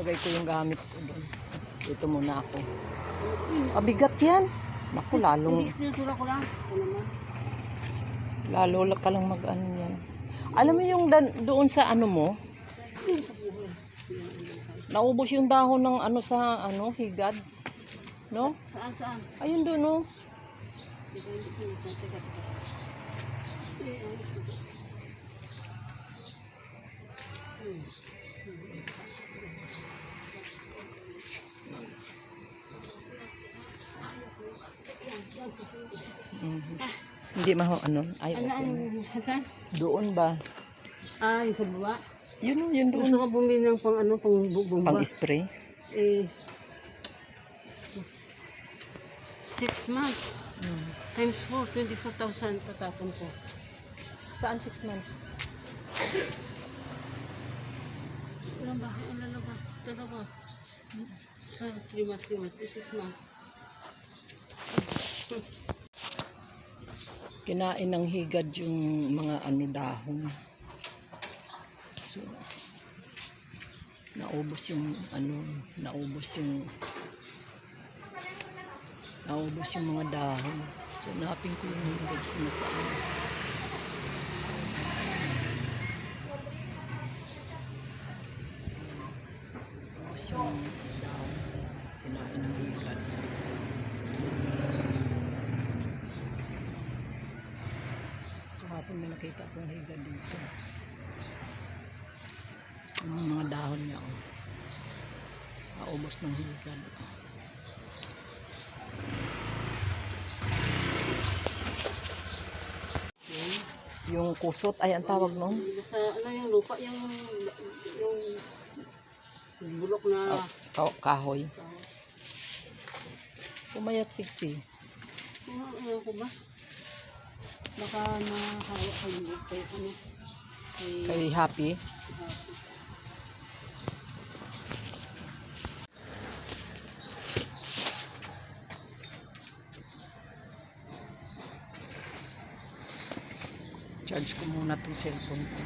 Lagay ko yung gamit ko doon. Dito muna ako. Mabigat yan. Naku, lalong. Lalo ka lang mag-ano yan. Alam mo yung doon sa ano mo? Naubos yung dahon ng ano sa ano, higad. No? Saan? Ayun doon, no? Hindi maho ano? Ay, okay. Hasan? Doon ba? Ay, sa baba. Yun doon. Gusto ko bumili ng pang ano, pang bumba. Pang spray? 6 months. Times 4, 24,000 tatapon ko. Saan 6 months? Ilang bahay ang lalabas? Dalawa. Sa 3 months, 6 months. Kinain ng higad yung mga ano dahon. So, naubos yung mga dahon. So, napin ko yung higad ko na saan. Naubos yung dahon. Kinain ng higad. Kahapon may nakita akong higad dito. Yung mga dahon niya. Naubos ng higad. Yung kusot ay ang tawag noon. Sa ano yung lupa, yung bulok na Kahoy. Pumayat siksi. ano ko ba? Baka nakahawa kayo kay ano. Kay Happy. Charge ko muna itong cellphone ko.